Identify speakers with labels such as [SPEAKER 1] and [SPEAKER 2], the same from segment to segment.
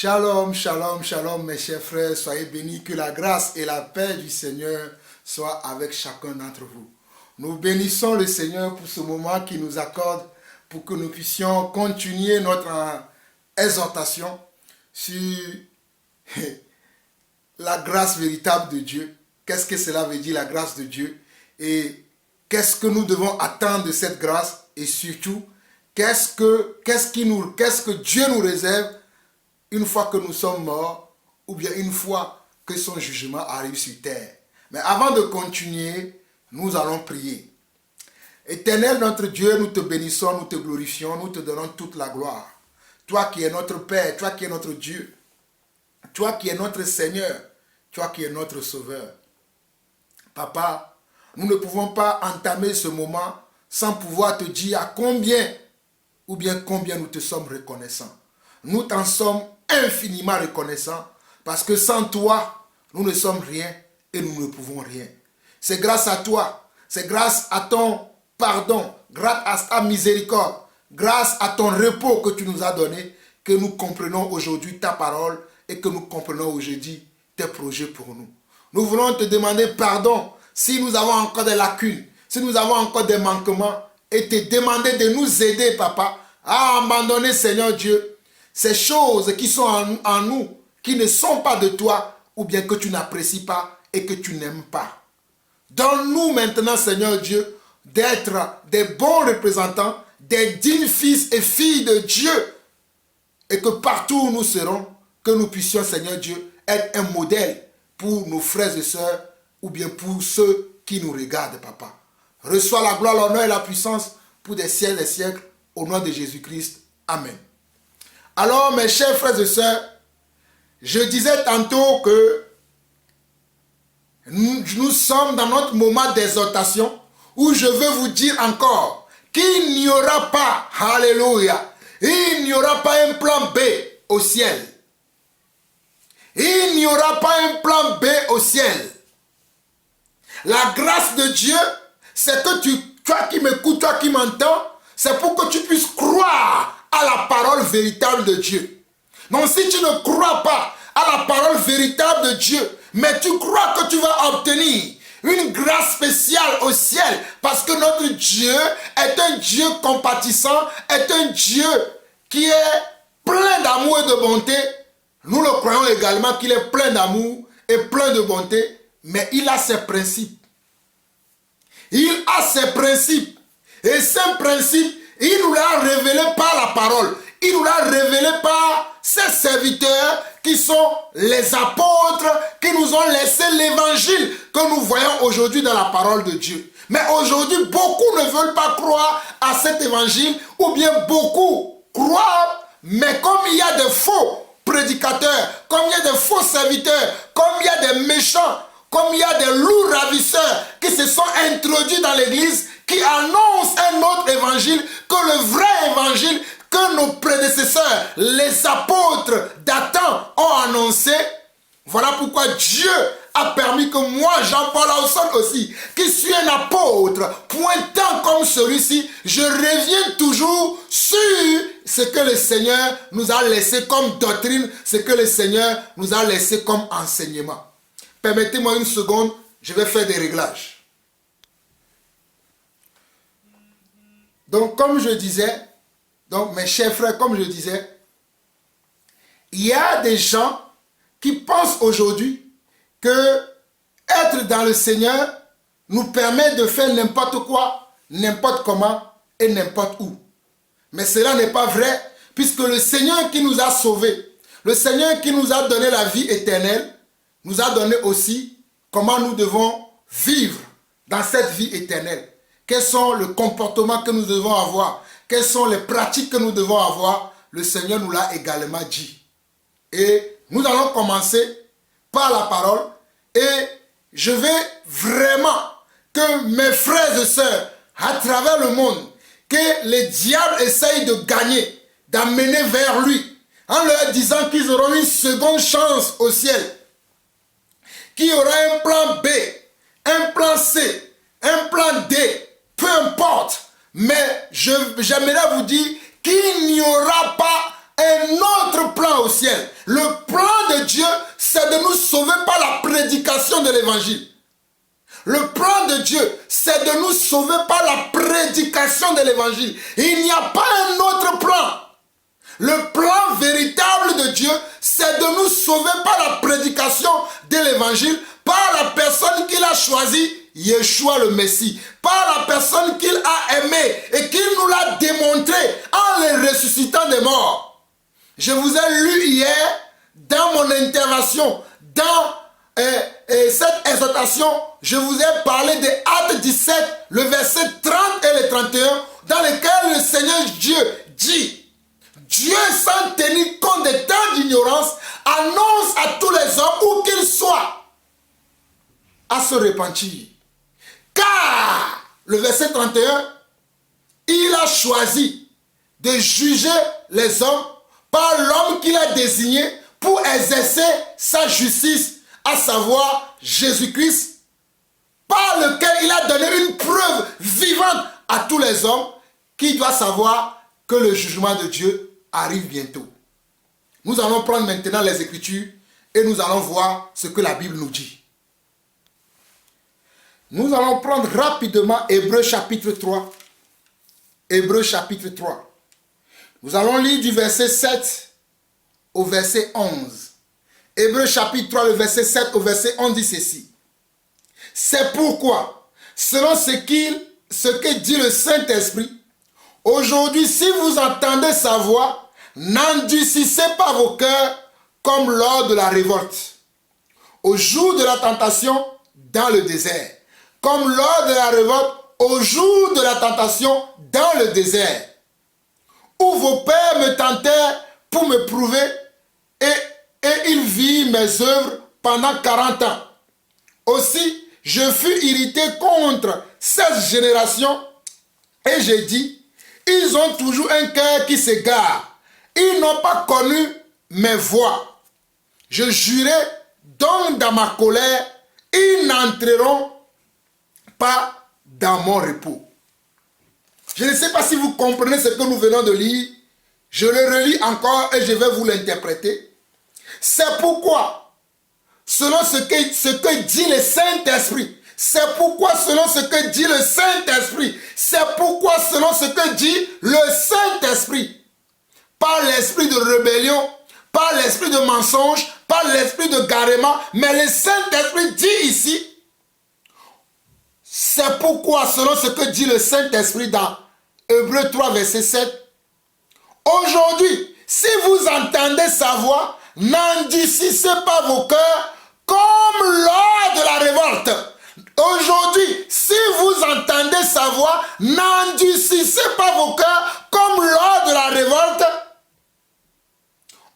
[SPEAKER 1] Shalom, shalom, shalom mes chers frères, soyez bénis, que la grâce et la paix du Seigneur soient avec chacun d'entre vous. Nous bénissons le Seigneur pour ce moment qu'il nous accorde pour que nous puissions continuer notre exhortation sur la grâce véritable de Dieu. Qu'est-ce que cela veut dire la grâce de Dieu? Et qu'est-ce que nous devons attendre de cette grâce? Et surtout, qu'est-ce que Dieu nous réserve une fois que nous sommes morts, ou bien une fois que son jugement arrive sur terre. Mais avant de continuer, nous allons prier. Éternel notre Dieu, nous te bénissons, nous te glorifions, nous te donnons toute la gloire. Toi qui es notre Père, toi qui es notre Dieu, toi qui es notre Seigneur, toi qui es notre Sauveur. Papa, nous ne pouvons pas entamer ce moment sans pouvoir te dire à combien nous te sommes reconnaissants. Nous t'en sommes infiniment reconnaissants parce que sans toi, nous ne sommes rien et nous ne pouvons rien. C'est grâce à toi, c'est grâce à ton pardon, grâce à ta miséricorde, grâce à ton repos que tu nous as donné, que nous comprenons aujourd'hui ta parole et que nous comprenons aujourd'hui tes projets pour nous. Nous voulons te demander pardon si nous avons encore des lacunes, si nous avons encore des manquements et te demander de nous aider, papa, à abandonner, Seigneur Dieu, ces choses qui sont en nous, qui ne sont pas de toi, ou bien que tu n'apprécies pas et que tu n'aimes pas. Donne-nous maintenant, Seigneur Dieu, d'être des bons représentants, des dignes fils et filles de Dieu, et que partout où nous serons, que nous puissions, Seigneur Dieu, être un modèle pour nos frères et sœurs, ou bien pour ceux qui nous regardent, papa. Reçois la gloire, l'honneur et la puissance pour des siècles et siècles, au nom de Jésus-Christ. Amen. Alors, mes chers frères et sœurs, je disais tantôt que nous sommes dans notre moment d'exhortation où je veux vous dire encore qu'il n'y aura pas, alléluia, il n'y aura pas un plan B au ciel. Il n'y aura pas un plan B au ciel. La grâce de Dieu, c'est que toi qui m'écoutes, toi qui m'entends, c'est pour que tu puisses croire à la parole véritable de Dieu. Donc si tu ne crois pas à la parole véritable de Dieu, mais tu crois que tu vas obtenir une grâce spéciale au ciel, parce que notre Dieu est un Dieu compatissant, est un Dieu qui est plein d'amour et de bonté. Nous le croyons également qu'il est plein d'amour et plein de bonté, mais il a ses principes. Il a ses principes. Et ces principes, il nous l'a révélé par la parole. Il nous l'a révélé par ses serviteurs qui sont les apôtres qui nous ont laissé l'évangile que nous voyons aujourd'hui dans la parole de Dieu. Mais aujourd'hui, beaucoup ne veulent pas croire à cet évangile, ou bien beaucoup croient, mais comme il y a des faux prédicateurs, comme il y a des faux serviteurs, comme il y a des méchants, comme il y a des loups ravisseurs qui se sont introduits dans l'église, qui annoncent un autre évangile que le vrai évangile que nos prédécesseurs, les apôtres d'Adam ont annoncé. Voilà pourquoi Dieu a permis que moi, Jean-Paul Ausson aussi, qui suis un apôtre, pointant comme celui-ci, je reviens toujours sur ce que le Seigneur nous a laissé comme doctrine, ce que le Seigneur nous a laissé comme enseignement. Permettez-moi une seconde, je vais faire des réglages. Donc, comme je disais, donc mes chers frères, comme je disais, il y a des gens qui pensent aujourd'hui que être dans le Seigneur nous permet de faire n'importe quoi, n'importe comment et n'importe où. Mais cela n'est pas vrai, puisque le Seigneur qui nous a sauvés, le Seigneur qui nous a donné la vie éternelle, nous a donné aussi comment nous devons vivre dans cette vie éternelle. Quels sont les comportements que nous devons avoir? Quelles sont les pratiques que nous devons avoir? Le Seigneur nous l'a également dit. Et nous allons commencer par la parole. Et je veux vraiment que mes frères et sœurs, à travers le monde, que les diables essayent de gagner, d'amener vers lui, en leur disant qu'ils auront une seconde chance au ciel, qu'il y aura un plan B, un plan C, un plan D, peu importe. Mais j'aimerais vous dire qu'il n'y aura pas un autre plan au ciel. Le plan de Dieu, c'est de nous sauver par la prédication de l'évangile. Le plan de Dieu, c'est de nous sauver par la prédication de l'évangile. Il n'y a pas un autre plan. Le plan véritable de Dieu, c'est de nous sauver par la prédication de l'évangile, par la personne qu'il a choisie, Yeshua le Messie, par la personne qu'il a aimée et qu'il nous l'a démontré en le ressuscitant des morts. Je vous ai lu hier, dans mon intervention, dans cette exhortation, je vous ai parlé de Actes 17, le verset 30 et le 31, dans lequel le Seigneur Dieu dit: Dieu, sans tenir compte des temps d'ignorance, annonce à tous les hommes, où qu'ils soient, à se repentir. Car, le verset 31, il a choisi de juger les hommes par l'homme qu'il a désigné pour exercer sa justice, à savoir Jésus-Christ, par lequel il a donné une preuve vivante à tous les hommes qui doivent savoir que le jugement de Dieu arrive bientôt. Nous allons prendre maintenant les Écritures et nous allons voir ce que la Bible nous dit. Nous allons prendre rapidement Hébreux chapitre 3. Hébreux chapitre 3. Nous allons lire du verset 7 au verset 11. Hébreux chapitre 3, le verset 7 au verset 11 dit ceci. C'est pourquoi, selon ce que dit le Saint-Esprit, aujourd'hui, si vous entendez sa voix, n'endurcissez pas vos cœurs comme lors de la révolte, au jour de la tentation dans le désert, comme lors de la révolte au jour de la tentation dans le désert, où vos pères me tentèrent pour me prouver, et ils virent mes œuvres pendant 40 ans. Aussi, je fus irrité contre cette génération, et j'ai dit: ils ont toujours un cœur qui s'égare. Ils n'ont pas connu mes voies. Je jurai donc dans ma colère, ils n'entreront pas dans mon repos. Je ne sais pas si vous comprenez ce que nous venons de lire. Je le relis encore et je vais vous l'interpréter. C'est pourquoi, selon ce que dit le Saint-Esprit, c'est pourquoi selon ce que dit le Saint-Esprit, c'est pourquoi selon ce que dit le Saint-Esprit, par l'esprit de rébellion, par l'esprit de mensonge, par l'esprit de garement, mais le Saint-Esprit dit ici, c'est pourquoi selon ce que dit le Saint-Esprit dans Hébreux 3 verset 7, aujourd'hui, si vous entendez sa voix, n'endurcissez pas vos cœurs comme lors de la révolte. Aujourd'hui, si vous entendez sa voix, n'endurcissez pas vos cœurs comme lors de la révolte,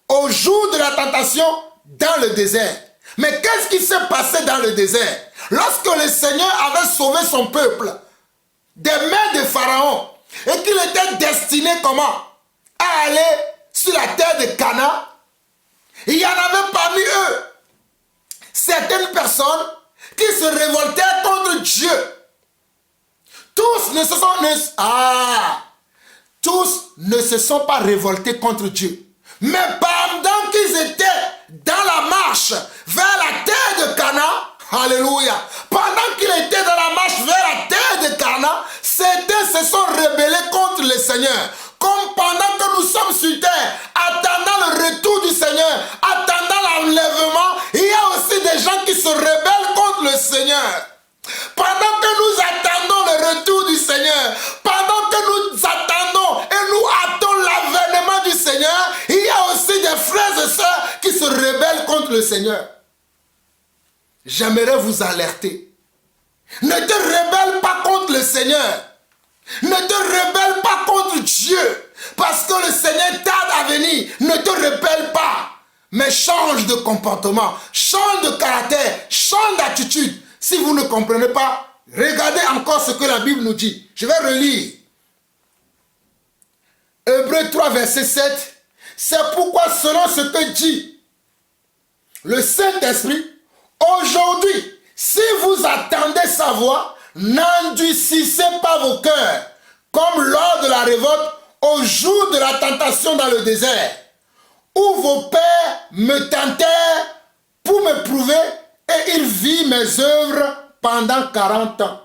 [SPEAKER 1] au jour de la tentation dans le désert. Mais qu'est-ce qui s'est passé dans le désert? Lorsque le Seigneur avait sauvé son peuple des mains de Pharaon et qu'il était destiné comment? À aller sur la terre de Canaan, il y en avait parmi eux certaines personnes qui se révoltaient contre Dieu. Tous ne se sont pas révoltés contre Dieu. Mais pendant qu'ils étaient dans la marche vers la terre de Canaan, alléluia, pendant qu'ils étaient dans la marche vers la terre de Canaan, certains se sont rebellés contre le Seigneur. Comme pendant que nous sommes sur terre, attendant le retour du Seigneur, attendant l'enlèvement, il y a aussi des gens qui se rebellent contre le Seigneur. Pendant que nous attendons le retour du Seigneur, pendant que nous attendons et nous attendons l'avènement du Seigneur, il y a aussi des frères et sœurs qui se rebellent contre le Seigneur. J'aimerais vous alerter. Ne te rebelle pas contre le Seigneur. Ne te rebelle pas contre Dieu. Parce que le Seigneur tarde à venir. Ne te rebelle pas. Mais change de comportement. Change de caractère. Change d'attitude. Si vous ne comprenez pas, regardez encore ce que la Bible nous dit. Je vais relire. Hébreux 3 verset 7. C'est pourquoi selon ce que dit le Saint-Esprit, aujourd'hui, si vous attendez sa voix, n'endurcissez pas vos cœurs, comme lors de la révolte, au jour de la tentation dans le désert, où vos pères me tentèrent pour me prouver et il vit mes œuvres pendant 40 ans.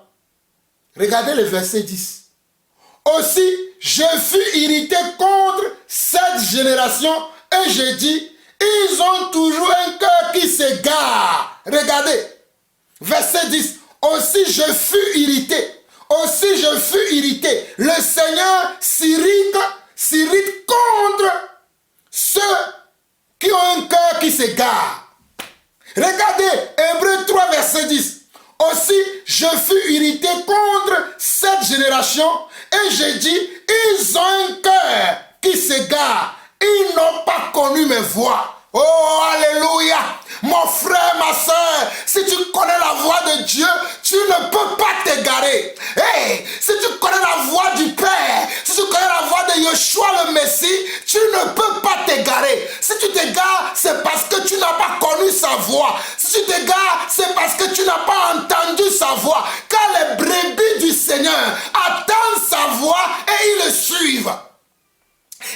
[SPEAKER 1] Regardez le verset 10. Aussi, je fus irrité contre cette génération et j'ai dit, ils ont toujours un cœur qui s'égare. Regardez, verset 10. Aussi, je fus irrité. Aussi, je fus irrité. Le Seigneur s'irrite contre ceux qui ont un cœur qui s'égare. Regardez, Hébreux 3, verset 10. Aussi, je fus irrité contre cette génération et j'ai dit, ils ont un cœur qui s'égare. Ils n'ont pas connu mes voies. Oh, alléluia. Mon frère, ma soeur, si tu connais la voix de Dieu, tu ne peux pas t'égarer. Hey, si tu connais la voix du Père, si tu connais la voix de Yeshua le Messie, tu ne peux pas t'égarer. Si tu t'égares, c'est parce que tu n'as pas connu sa voix. Si tu t'égares, c'est parce que tu n'as pas entendu sa voix. Car les brebis du Seigneur attendent sa voix et ils le suivent.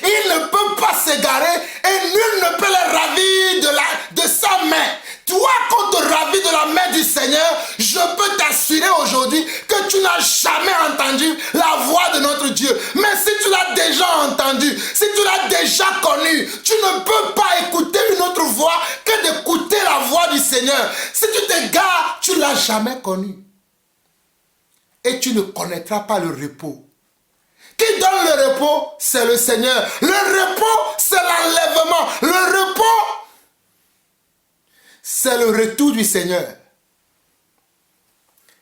[SPEAKER 1] Il ne peut pas s'égarer et nul ne peut les ravir de sa main. Toi, quand te ravis de la main du Seigneur, je peux t'assurer aujourd'hui que tu n'as jamais entendu la voix de notre Dieu. Mais si tu l'as déjà entendu, si tu l'as déjà connu, tu ne peux pas écouter une autre voix que d'écouter la voix du Seigneur. Si tu t'égares, tu ne l'as jamais connu. Et tu ne connaîtras pas le repos. Qui donne le repos? C'est le Seigneur. Le repos, c'est l'enlèvement. Le repos, c'est le retour du Seigneur.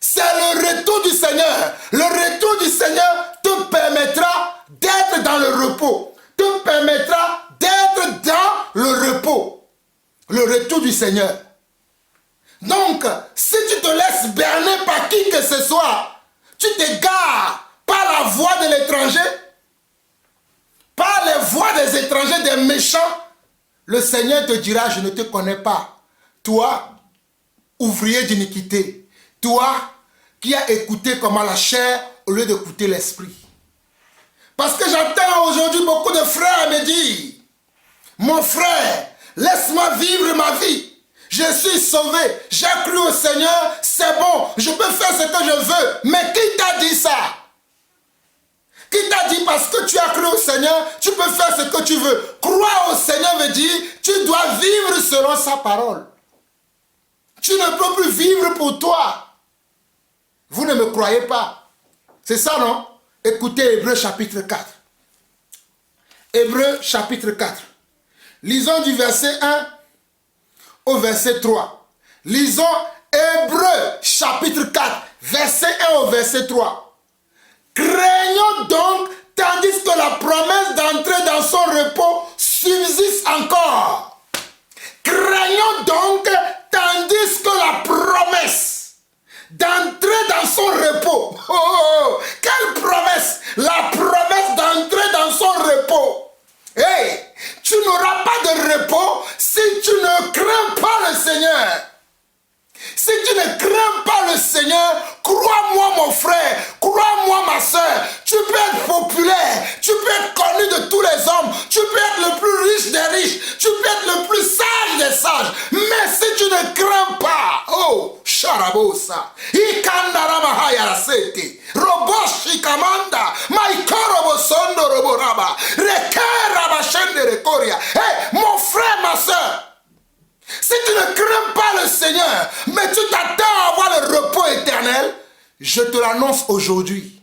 [SPEAKER 1] C'est le retour du Seigneur. Le retour du Seigneur te permettra d'être dans le repos. Te permettra d'être dans le repos. Le retour du Seigneur. Donc, si tu te laisses berner par qui que ce soit, tu t'égares par la voix de l'étranger, par les voix des étrangers, des méchants, le Seigneur te dira, je ne te connais pas. Toi, ouvrier d'iniquité, toi qui as écouté comment la chair au lieu d'écouter l'esprit. Parce que j'entends aujourd'hui beaucoup de frères me dire, mon frère, laisse-moi vivre ma vie. Je suis sauvé, j'ai cru au Seigneur, c'est bon, je peux faire ce que je veux. Mais qui t'a dit ça? Qui t'a dit parce que tu as cru au Seigneur, tu peux faire ce que tu veux. Croire au Seigneur veut dire, tu dois vivre selon sa parole. Tu ne peux plus vivre pour toi. Vous ne me croyez pas. C'est ça, non? Écoutez Hébreux chapitre 4. Hébreux chapitre 4. Lisons du verset 1 au verset 3. Lisons Hébreux chapitre 4, verset 1 au verset 3. Craignons donc, tandis que la promesse d'entrer dans son repos subsiste encore. Craignons donc, tandis que la promesse d'entrer dans son repos. Oh, quelle promesse? La promesse d'entrer dans son repos. Hey, tu n'auras pas de repos si tu ne crains pas le Seigneur. Si tu ne crains pas le Seigneur, crois-moi mon frère, crois-moi ma soeur, tu peux être populaire, tu peux être connu de tous les hommes, tu peux être le plus riche des riches, tu peux être le plus sage des sages, mais si tu ne crains pas, oh, Sharabosa, Ikandaramahayarasete, Roboshikamanda, Maikorobosondo Roboraba, Rekerabashende Rekoria. Hey, mon frère, ma soeur, si tu ne crains pas le Seigneur, mais tu t'attends à avoir le repos éternel, je te l'annonce aujourd'hui.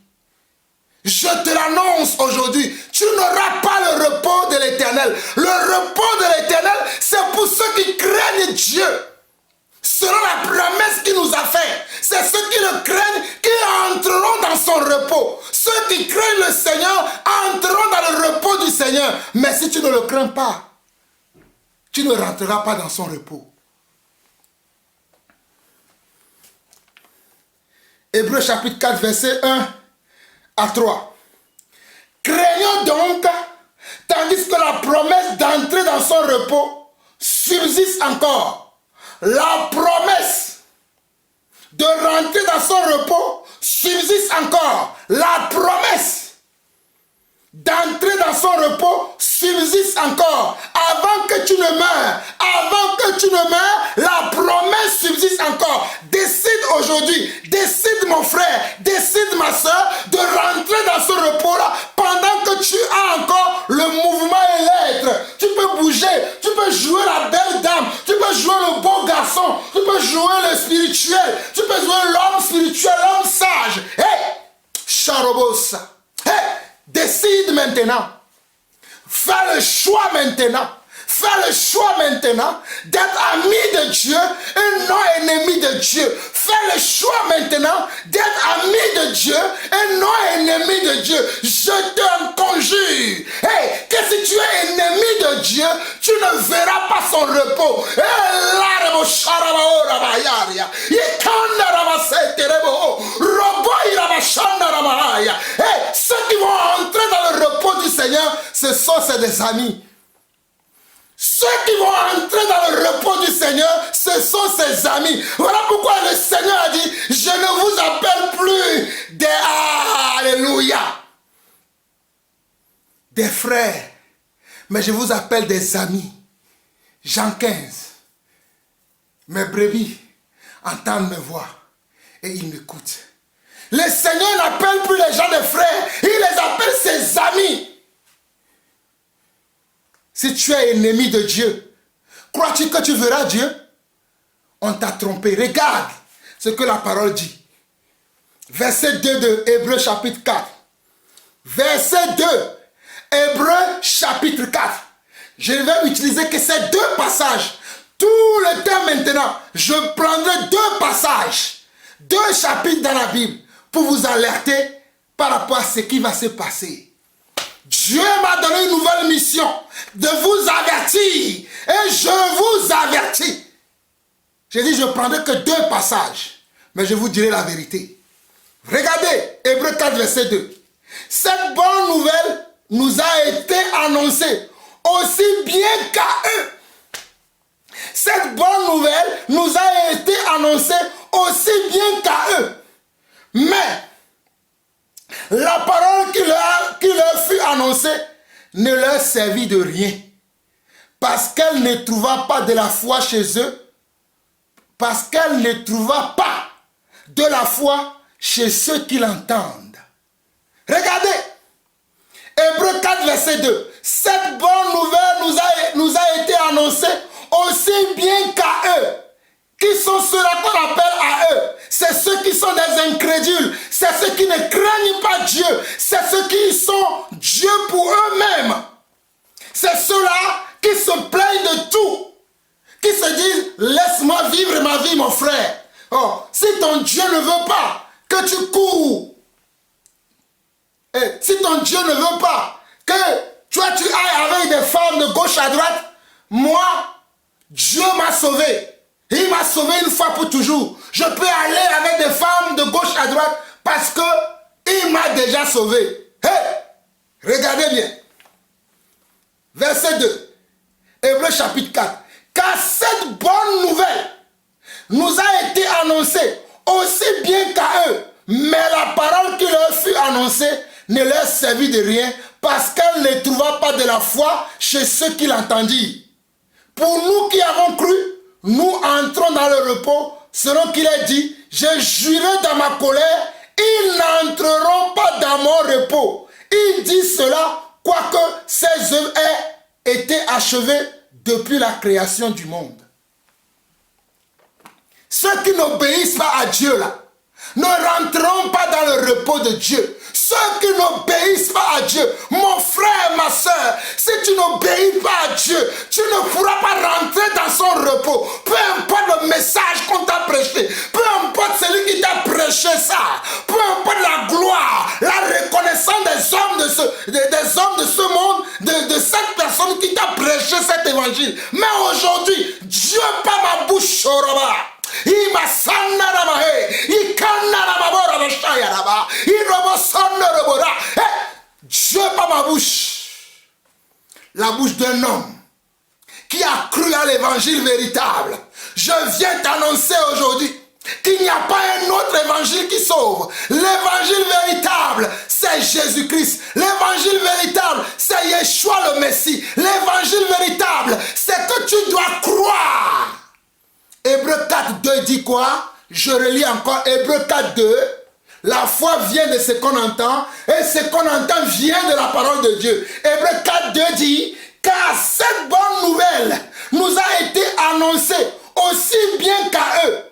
[SPEAKER 1] Je te l'annonce aujourd'hui. Tu n'auras pas le repos de l'éternel. Le repos de l'éternel, c'est pour ceux qui craignent Dieu. Selon la promesse qu'il nous a faite, c'est ceux qui le craignent qui entreront dans son repos. Ceux qui craignent le Seigneur entreront dans le repos du Seigneur. Mais si tu ne le crains pas, tu ne rentreras pas dans son repos. Hébreux chapitre 4, verset 1 à 3. Craignons donc, tandis que la promesse d'entrer dans son repos subsiste encore. La promesse de rentrer dans son repos subsiste encore. La promesse d'entrer dans son repos subsiste encore. Avant que tu ne meurs, la promesse subsiste encore. Décide aujourd'hui, décide mon frère, décide ma soeur de rentrer dans ce repos-là pendant que tu as encore le mouvement et l'être. Tu peux bouger, tu peux jouer la belle dame, tu peux jouer le beau garçon, tu peux jouer le spirituel, tu peux jouer l'homme spirituel, l'homme sage. Hey, Charobosa, hey, décide maintenant. Fais le choix maintenant. Fais le choix maintenant d'être ami de Dieu et non ennemi de Dieu. Fais le choix maintenant d'être ami de Dieu et non ennemi de Dieu. Je te conjure. Hey, que si tu es ennemi de Dieu, tu ne verras pas son repos. Hey, ceux qui vont entrer dans le repos du Seigneur, ce sont des amis. Ceux qui vont entrer dans le repos du Seigneur, ce sont ses amis. Voilà pourquoi le Seigneur a dit, je ne vous appelle plus des Alléluia, des frères, mais je vous appelle des amis. Jean 15, mes brebis entendent mes voix et ils m'écoutent. Le Seigneur n'appelle plus les gens des frères, il les appelle ses amis. Si tu es ennemi de Dieu, crois-tu que tu verras Dieu? On t'a trompé. Regarde ce que la parole dit. Verset 2 de Hébreux chapitre 4. Verset 2, Hébreux chapitre 4. Je vais utiliser que ces deux passages. Tout le temps maintenant, je prendrai deux passages, deux chapitres dans la Bible pour vous alerter par rapport à ce qui va se passer. Dieu m'a donné une nouvelle mission de vous avertir. Et je vous avertis. J'ai dit, je ne prendrai que deux passages. Mais je vous dirai la vérité. Regardez, Hébreux 4, verset 2. Cette bonne nouvelle nous a été annoncée aussi bien qu'à eux. Cette bonne nouvelle nous a été annoncée aussi bien qu'à eux. Mais la parole qui leur fut annoncée ne leur servit de rien. Parce qu'elle ne trouva pas de la foi chez eux. Parce qu'elle ne trouva pas de la foi chez ceux qui l'entendent. Regardez. Hébreux 4, verset 2. Cette bonne nouvelle nous a été annoncée aussi bien qu'à eux. Qui sont ceux-là qu'on appelle à eux? C'est ceux qui sont des incrédules. C'est ceux qui ne craignent pas Dieu. C'est ceux qui sont Dieu pour eux-mêmes. C'est ceux-là qui se plaignent de tout. Qui se disent, laisse-moi vivre ma vie, mon frère. Oh, si ton Dieu ne veut pas que tu cours, et si ton Dieu ne veut pas que tu ailles avec des femmes de gauche à droite, moi, Dieu m'a sauvé. Il m'a sauvé une fois pour toujours. Je peux aller avec des femmes de gauche à droite parce qu'il m'a déjà sauvé. Hey, regardez bien. Verset 2. Hébreux chapitre 4. Car cette bonne nouvelle nous a été annoncée aussi bien qu'à eux. Mais la parole qui leur fut annoncée ne leur servit de rien parce qu'elle ne trouva pas de la foi chez ceux qui l'entendirent. Pour nous qui avons cru, nous entrons dans le repos, selon qu'il est dit, j'ai juré dans ma colère, ils n'entreront pas dans mon repos. Il dit cela, quoique ses œuvres aient été achevées depuis la création du monde. Ceux qui n'obéissent pas à Dieu là, ne rentreront pas dans le repos de Dieu. Ceux qui n'obéissent pas à Dieu, mon frère, ma soeur, si tu n'obéis pas à Dieu, tu ne pourras pas rentrer dans son repos. Peu importe le message qu'on t'a prêché, peu importe celui qui t'a prêché ça, peu importe la gloire, la reconnaissance des hommes de ce monde, de cette personne qui t'a prêché cet évangile. Mais aujourd'hui, Dieu par ma bouche, Dieu par ma bouche, la bouche d'un homme qui a cru à l'évangile véritable. Je viens t'annoncer aujourd'hui qu'il n'y a pas un autre évangile qui sauve. L'évangile véritable, c'est Jésus-Christ. L'évangile véritable, c'est Yeshua le Messie. L'évangile véritable, c'est que tu dois croire. Hébreux 4.2 dit quoi? Je relis encore Hébreux 4.2. La foi vient de ce qu'on entend et ce qu'on entend vient de la parole de Dieu. Hébreux 4.2 dit, car cette bonne nouvelle nous a été annoncée aussi bien qu'à eux.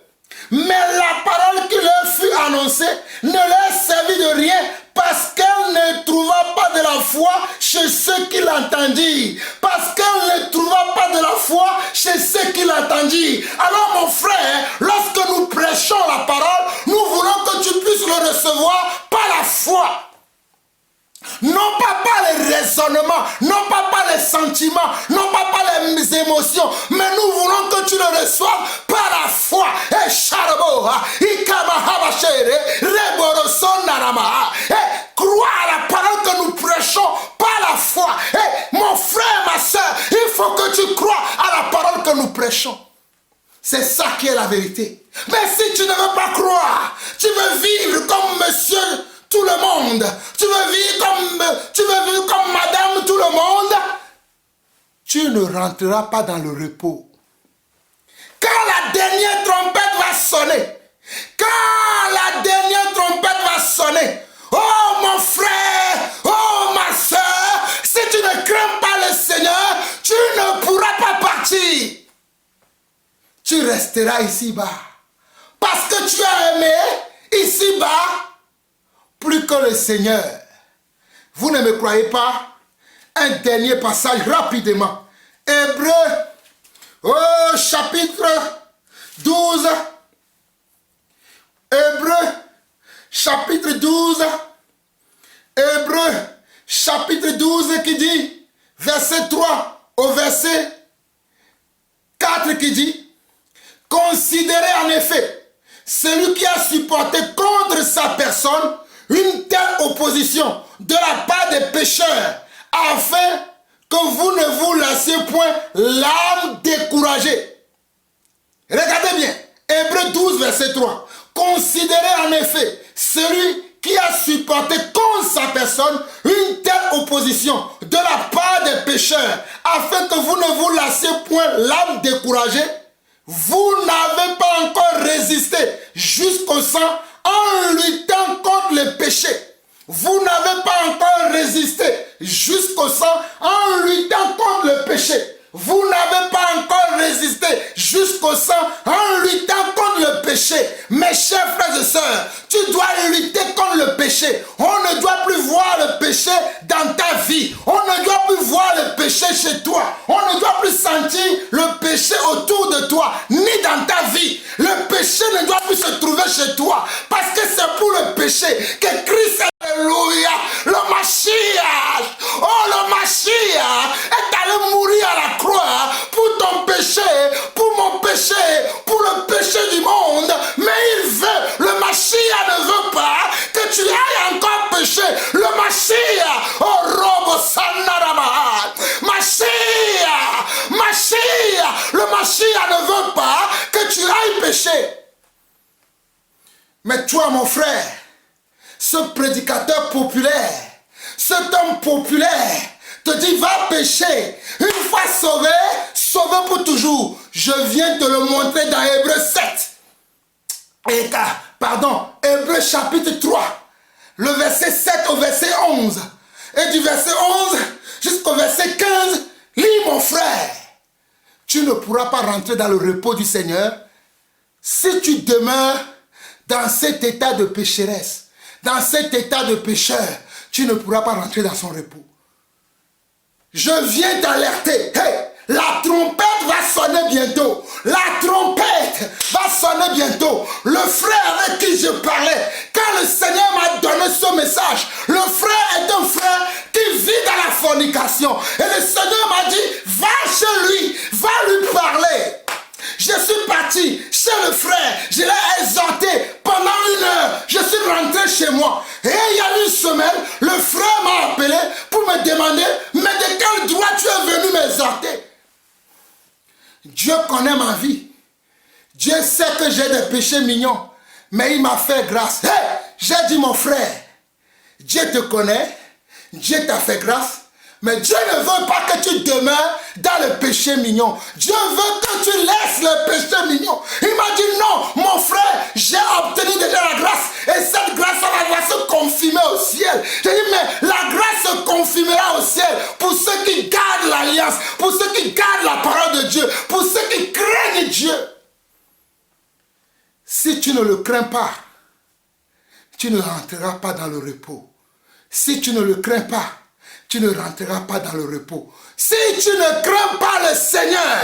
[SPEAKER 1] Mais la parole qui leur fut annoncée ne leur servit de rien parce qu'elle ne trouva pas de la foi chez ceux qui l'entendirent. Parce qu'elle ne trouva pas de la foi chez ceux qui l'entendirent. Alors mon frère, lorsque nous prêchons la parole, nous voulons que tu puisses le recevoir par la foi. Non pas par les raisonnements, non pas par les sentiments, non pas par les émotions, mais nous voulons que tu le reçoives par la foi. Et crois à la parole que nous prêchons par la foi. Et mon frère, ma soeur, il faut que tu crois à la parole que nous prêchons. C'est ça qui est la vérité. Mais si tu ne veux pas croire, tu veux vivre comme monsieur tout le monde, tu veux vivre comme madame tout le monde, tu ne rentreras pas dans le repos. Quand la dernière trompette va sonner, oh mon frère, oh ma soeur, si tu ne crains pas le Seigneur, tu ne pourras pas partir. Tu resteras ici-bas. Parce que tu as aimé ici-bas plus que le Seigneur. Vous ne me croyez pas? Un dernier passage rapidement. Hébreux, chapitre 12. Hébreux, chapitre 12. Hébreux, chapitre 12 qui dit, verset 3 au verset 4 qui dit, considérez en effet celui qui a supporté contre sa personne une telle opposition de la part des pécheurs, afin que vous ne vous lassiez point l'âme découragée. Regardez bien, Hébreux 12, verset 3. Considérez en effet celui qui a supporté contre sa personne une telle opposition de la part des pécheurs, afin que vous ne vous lassiez point l'âme découragée. Vous n'avez pas encore résisté jusqu'au sang en luttant contre le péché. Vous n'avez pas encore résisté jusqu'au sang en luttant contre le péché. Vous n'avez pas encore résisté jusqu'au sang en luttant contre le péché. Mes chers frères et sœurs, tu dois lutter contre le péché. On ne doit plus voir le péché dans ta vie. On ne doit plus voir le péché chez toi. On ne doit plus sentir le péché autour de toi, ni dans ta vie. Le péché ne doit plus se trouver chez toi. Parce que c'est pour le péché que Christ, alléluia, le Mashiach, oh le Mashiach, est allé mourir à la croix pour ton péché, pour mon péché, pour le péché du monde. Mais il veut, le Mashiach ne veut pas que tu ailles encore pécher. Le Mashiach, oh Robo Sanarama, Mashiach, le Mashiach ne veut pas que tu ailles pécher. Mais toi, mon frère, ce prédicateur populaire, cet homme populaire, te dit va pécher. Une fois sauvé, sauvé pour toujours. Je viens te le montrer dans Hébreux 7. Hébreux chapitre 3. Le verset 7 au verset 11. Et du verset 11 jusqu'au verset 15. Lis mon frère. Tu ne pourras pas rentrer dans le repos du Seigneur si tu demeures dans cet état de pécheresse. Dans cet état de pécheur, tu ne pourras pas rentrer dans son repos. Je viens t'alerter. Hey, la trompette va sonner bientôt. La trompette va sonner bientôt. Le frère avec qui je parlais, quand le Seigneur m'a donné ce message, le frère est un frère qui vit dans la fornication. Et le Seigneur m'a dit, va chez lui, va lui parler. Je suis parti chez le frère, je l'ai exhorté pendant 1 heure, je suis rentré chez moi. Et il y a une semaine, le frère m'a appelé pour me demander, mais de quel droit tu es venu m'exhorter? Dieu connaît ma vie. Dieu sait que j'ai des péchés mignons, mais il m'a fait grâce. Hey, j'ai dit mon frère, Dieu te connaît, Dieu t'a fait grâce, mais Dieu ne veut pas que tu demeures dans le péché mignon. Dieu veut que tu laisses le péché mignon. Il m'a dit non, mon frère, j'ai obtenu déjà la grâce. Et cette grâce-là va se confirmer au ciel. J'ai dit, mais la grâce se confirmera au ciel pour ceux qui gardent l'alliance, pour ceux qui gardent la parole de Dieu, pour ceux qui craignent Dieu. Si tu ne le crains pas, tu ne rentreras pas dans le repos. Si tu ne le crains pas, tu ne rentreras pas dans le repos. Si tu ne crains pas le Seigneur,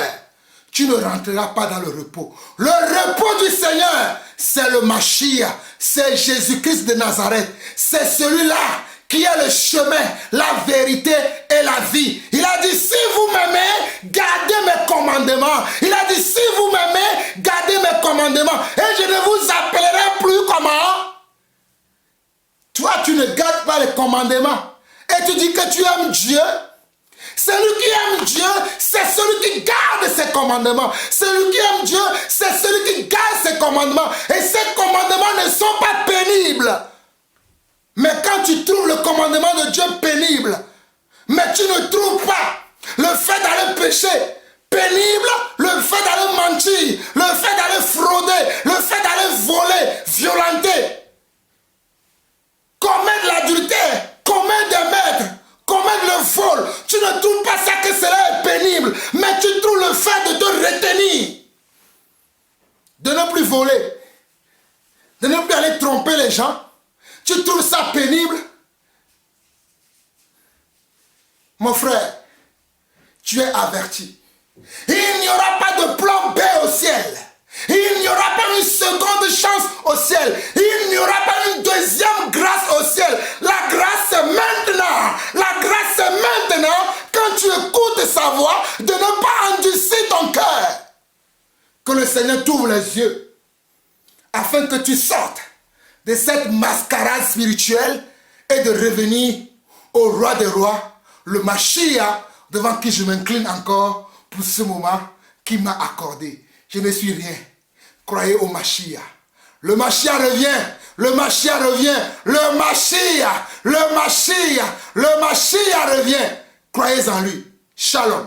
[SPEAKER 1] tu ne rentreras pas dans le repos. Le repos du Seigneur, c'est le Mashiach, c'est Jésus-Christ de Nazareth. C'est celui-là qui est le chemin, la vérité et la vie. Il a dit, si vous m'aimez, gardez mes commandements. Il a dit, si vous m'aimez, gardez mes commandements. Et je ne vous appellerai plus comment? Toi, tu ne gardes pas les commandements. Et tu dis que tu aimes Dieu. Celui qui aime Dieu, c'est celui qui garde ses commandements. Celui qui aime Dieu, c'est celui qui garde ses commandements. Et ces commandements ne sont pas pénibles. Mais quand tu trouves le commandement de Dieu pénible, mais tu ne trouves pas le fait d'aller pécher pénible, le fait d'aller mentir, le fait d'aller frauder, le fait d'aller voler, violenter, commettre l'adultère, commettre des meurtres, commettre le vol, tu ne trouves pas ça que cela est pénible, mais tu trouves le fait de te retenir, de ne plus voler, de ne plus aller tromper les gens. Tu trouves ça pénible? Mon frère, tu es averti. Il n'y aura pas de plan B au ciel. Il n'y aura pas une seconde chance au ciel. Il n'y aura pas une deuxième grâce au ciel. La grâce c'est maintenant. La grâce c'est maintenant quand tu écoutes sa voix de ne pas endurcir ton cœur. Que le Seigneur t'ouvre les yeux afin que tu sortes de cette mascarade spirituelle et de revenir au roi des rois, le Mashiach, devant qui je m'incline encore pour ce moment qu'il m'a accordé. Je ne suis rien. Croyez au Mashiach. Le Mashiach revient. Le Mashiach revient. Le Mashiach. Le Mashiach. Le Mashiach revient. Croyez en lui. Shalom.